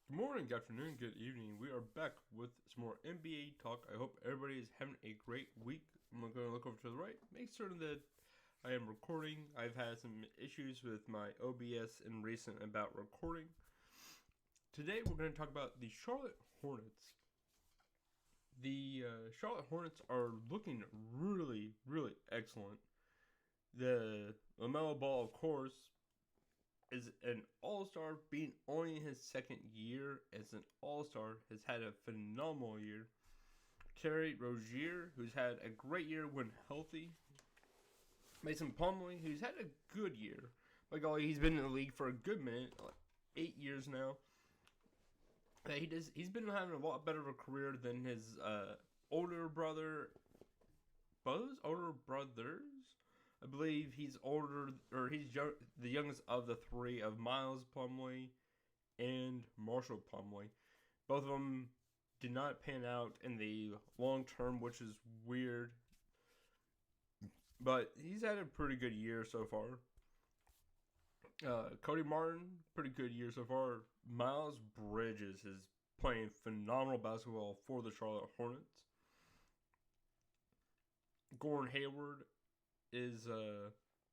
Good morning, good afternoon, good evening. We are back with some more NBA talk. I hope everybody is having a great week. I'm going to look over to the right, make certain that I am recording. I've had some issues with my OBS in recent about recording. Today we're going to talk about the Charlotte Hornets. The Charlotte Hornets are looking really, really excellent. The Lamelo Ball, of course, is an all-star, being only in his second year as an all-star, has had a phenomenal year. Terry Rozier, who's had a great year when healthy. Mason Plumlee, who's had a good year. By golly, he's been in the league for a good minute, like 8 years now. He's been having a lot better of a career than his older brother. Older brothers? I believe he's older, or the youngest of the three of Miles Plumlee and Marshall Plumlee. Both of them did not pan out in the long term, which is weird. But he's had a pretty good year so far. Cody Martin, pretty good year so far. Miles Bridges is playing phenomenal basketball for the Charlotte Hornets. Gordon Hayward is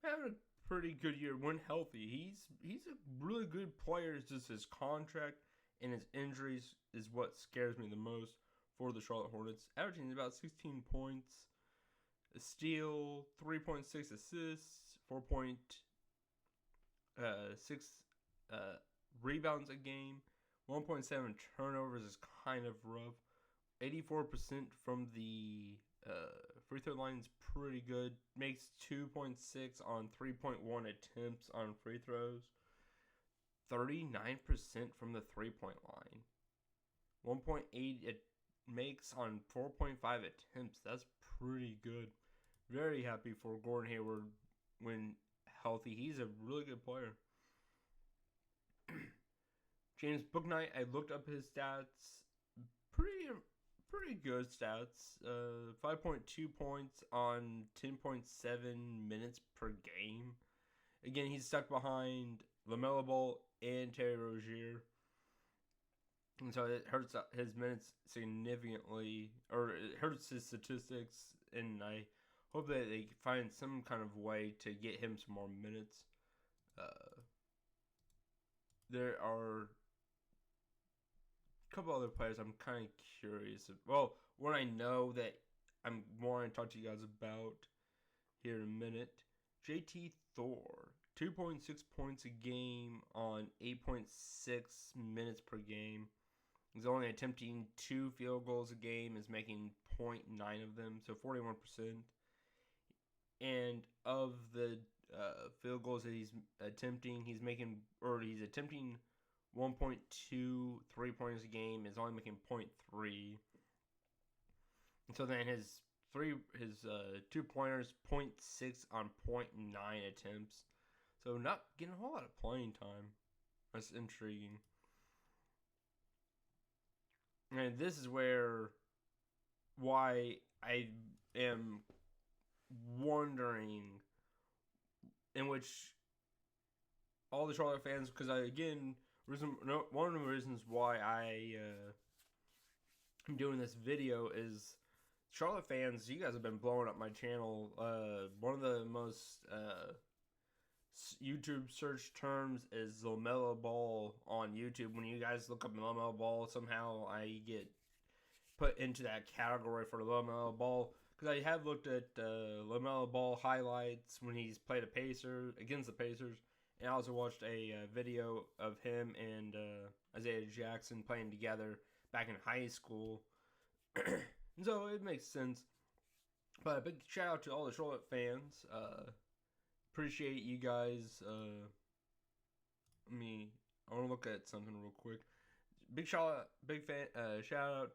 having a pretty good year when healthy. He's a really good player. It's just his contract and his injuries is what scares me the most for the Charlotte Hornets. Averaging about 16 points, a steal, 3.6 assists, 4.6 rebounds a game, 1.7 turnovers is kind of rough. 84% from the free throw line is pretty good. Makes 2.6 on 3.1 attempts on free throws. 39% from the 3-point line. 1.8 it makes on 4.5 attempts. That's pretty good. Very happy for Gordon Hayward when healthy. He's a really good player. James Bouknight, I looked up his stats. Pretty good stats. 5.2 points on 10.7 minutes per game. Again, he's stuck behind Lamelo Ball and Terry Rozier. And so it hurts his minutes significantly, or it hurts his statistics. And I hope that they find some kind of way to get him some more minutes. There are couple other players I'm kind of curious. Well, one I know that I'm wanting to talk to you guys about here in a minute. JT Thor, 2.6 points a game on 8.6 minutes per game. He's only attempting 2 field goals a game, is making 0.9 of them, so 41%. And of the field goals that he's attempting, he's attempting 1.2 3-pointers a game, is only making 0.3. And so then his 2-pointers, 0.6 on 0.9 attempts. So not getting a whole lot of playing time. That's intriguing. And this is why I am wondering, in which all the Charlotte fans, because one of the reasons why I am doing this video is Charlotte fans. You guys have been blowing up my channel. One of the most YouTube search terms is Lamelo Ball on YouTube. When you guys look up Lamelo Ball, somehow I get put into that category for Lamelo Ball, because I have looked at Lamelo Ball highlights when he's played against the Pacers. And I also watched a video of him and Isaiah Jackson playing together back in high school. And so it makes sense. But a big shout out to all the Charlotte fans. Appreciate you guys. I want to look at something real quick. Shout out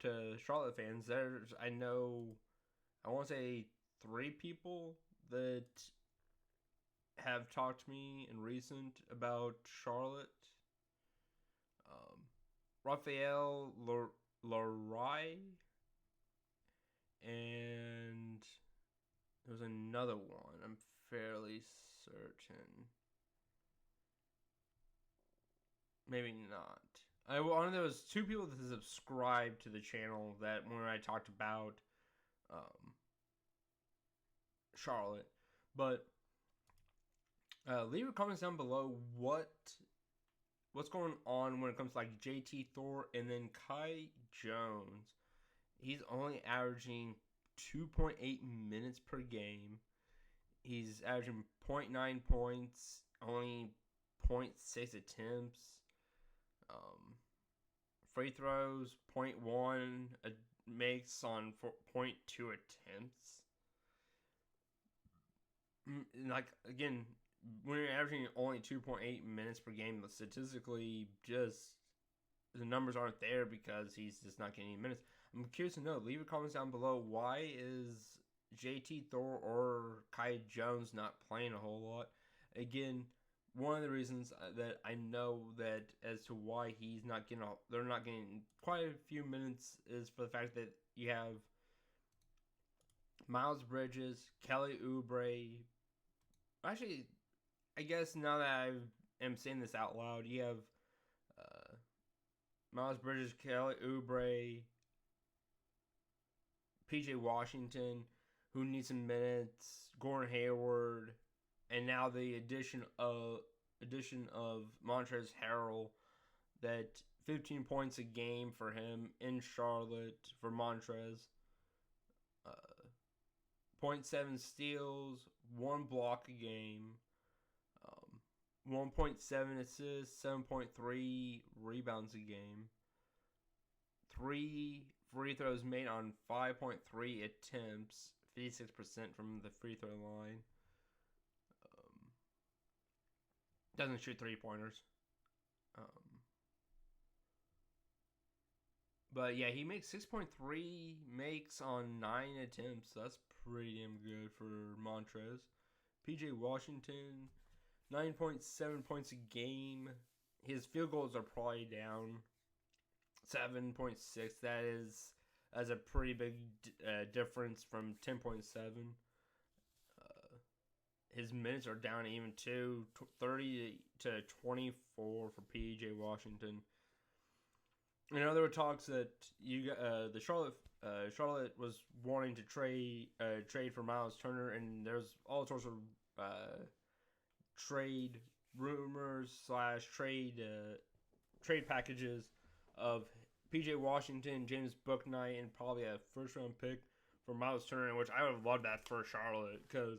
to Charlotte fans. I want to say 3 people that have talked to me in recent about Charlotte. Raphael Larai, and there was another one, I'm fairly certain. Maybe not. One of those two people that subscribed to the channel that when I talked about um, Charlotte, but leave your comments down below what's going on when it comes to like JT Thor and then Kai Jones. He's only averaging 2.8 minutes per game. He's averaging 0.9 points, only 0.6 attempts. Free throws, 0.1 makes on 0.2 attempts. Like, again, when you're averaging only 2.8 minutes per game, statistically, just the numbers aren't there because he's just not getting any minutes. I'm curious to know. Leave your comments down below. Why is JT Thor or Kai Jones not playing a whole lot? Again, one of the reasons that I know that as to why they're not getting quite a few minutes is for the fact that you have Miles Bridges, Kelly Oubre. Actually, I guess now that I am saying this out loud, you have Miles Bridges, Kelly Oubre, PJ Washington, who needs some minutes, Gordon Hayward, and now the addition of Montrezl Harrell, that 15 points a game for him in Charlotte for Montrez, 0.7 steals, 1 block a game, 1.7 assists, 7.3 rebounds a game, 3 free throws made on 5.3 attempts, 56% from the free throw line. Doesn't shoot 3-pointers. But yeah, he makes 6.3 makes on 9 attempts. That's pretty damn good for Montrez. PJ Washington, 9.7 points a game. His field goals are probably down 7.6. That's a pretty big difference from 10.7. His minutes are down even too, 30 to 24 for PJ Washington. You know, there were talks that the Charlotte was wanting to trade for Miles Turner, and there's all sorts of trade rumors / trade packages of PJ Washington, James Bouknight, and probably a first round pick for Miles Turner, which I would have loved that for Charlotte because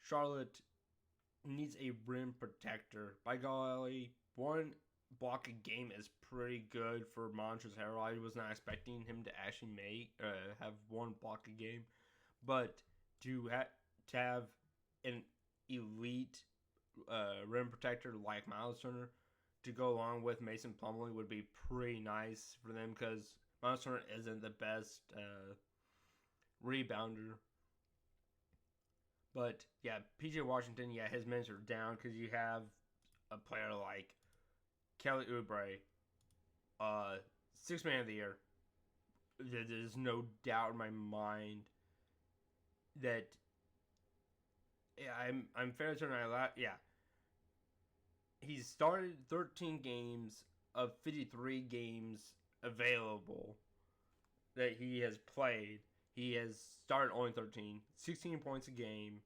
Charlotte needs a rim protector. By golly, 1 block a game is pretty good for Montrezl Harrell. I was not expecting him to actually have 1 block a game, but to have an elite rim protector like Miles Turner to go along with Mason Plumlee would be pretty nice for them because Miles Turner isn't the best rebounder. But yeah, PJ Washington, yeah, his minutes are down because you have a player like Kelly Oubre, 6th man of the year. There's no doubt in my mind that I'm fairly certain he started 13 games of 53 games available that he has played. He has started only 13, 16 points a game,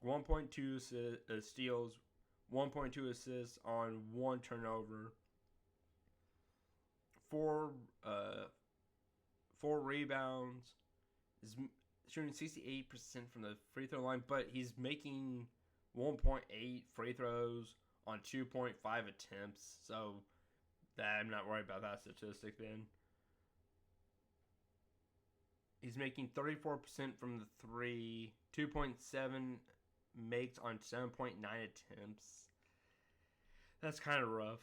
1.2 steals, 1.2 assists on 1 turnover, 4 rebounds, is shooting 68% from the free throw line, but he's making 1.8 free throws on 2.5 attempts, so I'm not worried about that statistic then. He's making 34% from the 3, 2.7 makes on 7.9 attempts. That's kind of rough.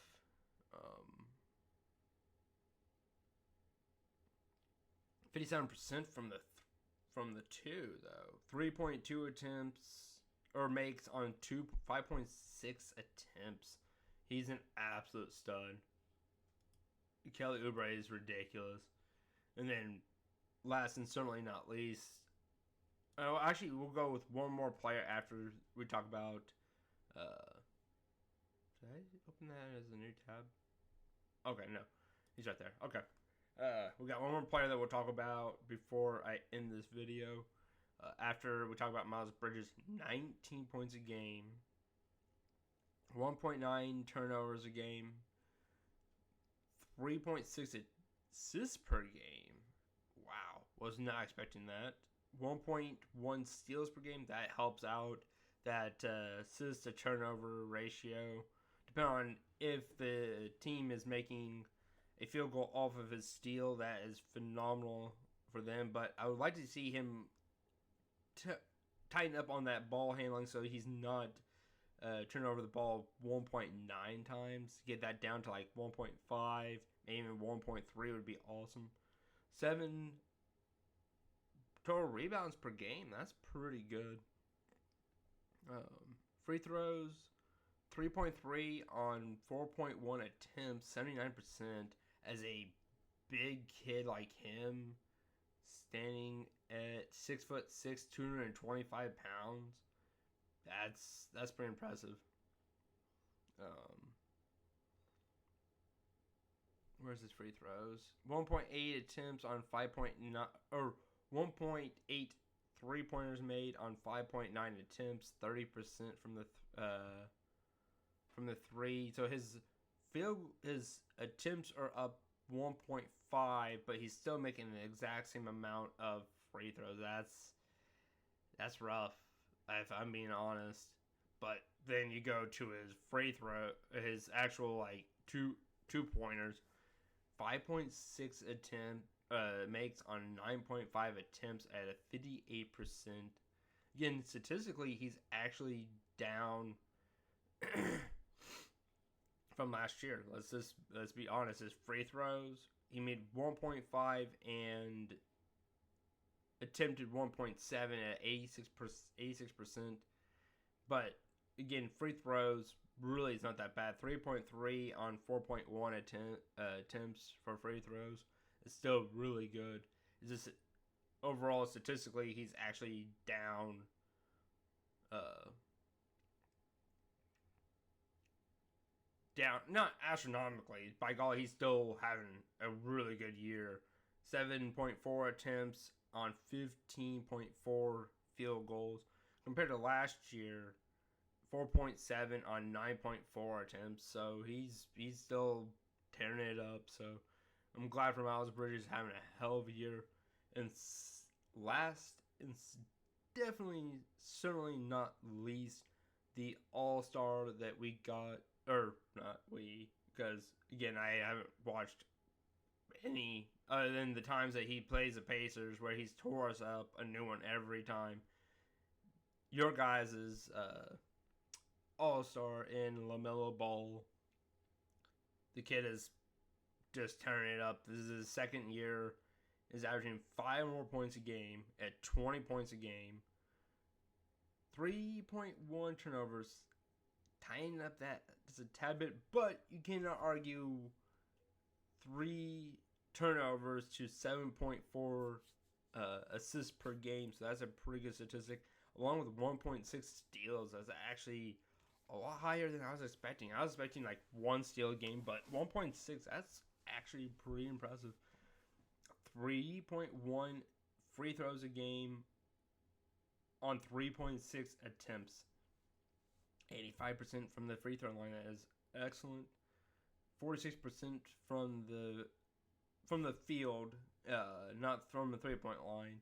57% from the 2 though. 3.2 attempts or makes on 5.6 attempts. He's an absolute stud. Kelly Oubre is ridiculous. And then last and certainly not least, actually we'll go with one more player after we talk about Did I open that as a new tab? Okay, no. He's right there. Okay. We got one more player that we'll talk about before I end this video. After we talk about Miles Bridges, 19 points a game, 1.9 turnovers a game, 3.6 assists per game. Wow, was not expecting that. 1.1 steals per game. That helps out that assist to turnover ratio. Depending on if the team is making a field goal off of his steal, that is phenomenal for them. But I would like to see him tighten up on that ball handling so he's not turning over the ball 1.9 times. Get that down to like 1.5, maybe even 1.3 would be awesome. 7 total rebounds per game. That's pretty good. Free throws, 3.3 on 4.1 attempts, 79%. As a big kid like him, standing at 6'6", 225 pounds, that's pretty impressive. Where's his free throws? 1.8 attempts on 5.9 or 1.8 3-pointers made on 5.9 attempts, 30% from the three. So his attempts are up 1.5, but he's still making the exact same amount of free throws. That's rough, if I'm being honest. But then you go to his free throw, his actual like two pointers, 5.6 attempt makes on 9.5 attempts at a 58%. Again, statistically, he's actually down from last year. Let's be honest. His free throws, he made 1.5 and attempted 1.7 at 86%. But again, free throws really is not that bad. 3.3 on 4.1 attempts for free throws. It's still really good. It's just overall statistically he's actually down not astronomically. By golly, he's still having a really good year. 7.4 attempts on 15.4 field goals compared to last year. 4.7 on 9.4 attempts. So he's still tearing it up. So I'm glad for Miles Bridges having a hell of a year. And last, and certainly not least, the All-Star that we got, or not we, because again, I haven't watched any other than the times that he plays the Pacers where he's tore us up a new one every time. Your guys' All-Star in Lamelo Ball. The kid is just tearing it up. This is his second year. He's averaging 5 more points a game at 20 points a game. 3.1 turnovers. Tying up that just a tad bit, but you cannot argue 3 turnovers to 7.4 assists per game. So that's a pretty good statistic. Along with 1.6 steals. That's actually a lot higher than I was expecting. I was expecting like 1 steal a game, but 1.6, that's actually pretty impressive. 3.1 free throws a game on 3.6 attempts. 85% from the free throw line. That is excellent. 46% from the field, not from the 3-point line.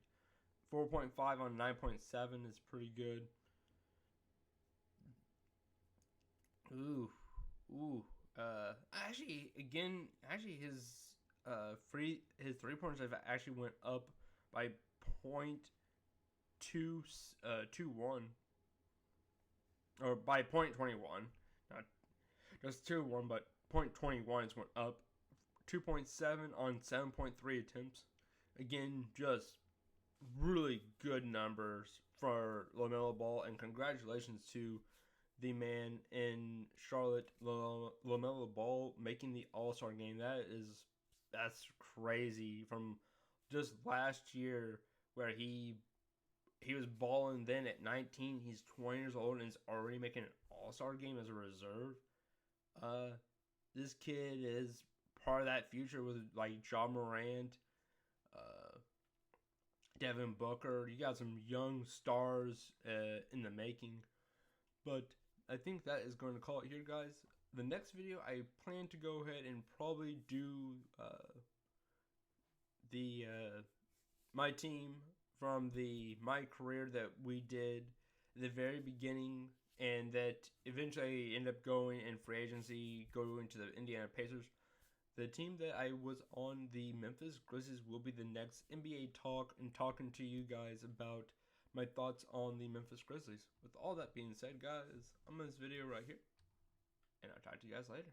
4.5 on 9.7 is pretty good. Ooh. Actually, his 3-pointers have actually went up by 0.21, or by 0.21, not just 2-1, but 0.21 is went up. 2.7 on 7.3 attempts. Again, just really good numbers for Lamelo Ball, and congratulations to the man in Charlotte, Lamelo Ball, making the All-Star game. That's crazy. From just last year where he was balling then at 19. He's 20 years old and is already making an All-Star game as a reserve. This kid is part of that future with like Ja Morant, Devin Booker. You got some young stars in the making. But I think that is going to call it here, guys. The next video, I plan to go ahead and probably do my team from my career that we did at the very beginning, and that eventually ended up going in free agency, going to the Indiana Pacers. The team that I was on, the Memphis Grizzlies, will be the next NBA talk and talking to you guys about my thoughts on the Memphis Grizzlies. With all that being said, guys, I'm in this video right here, and I'll talk to you guys later.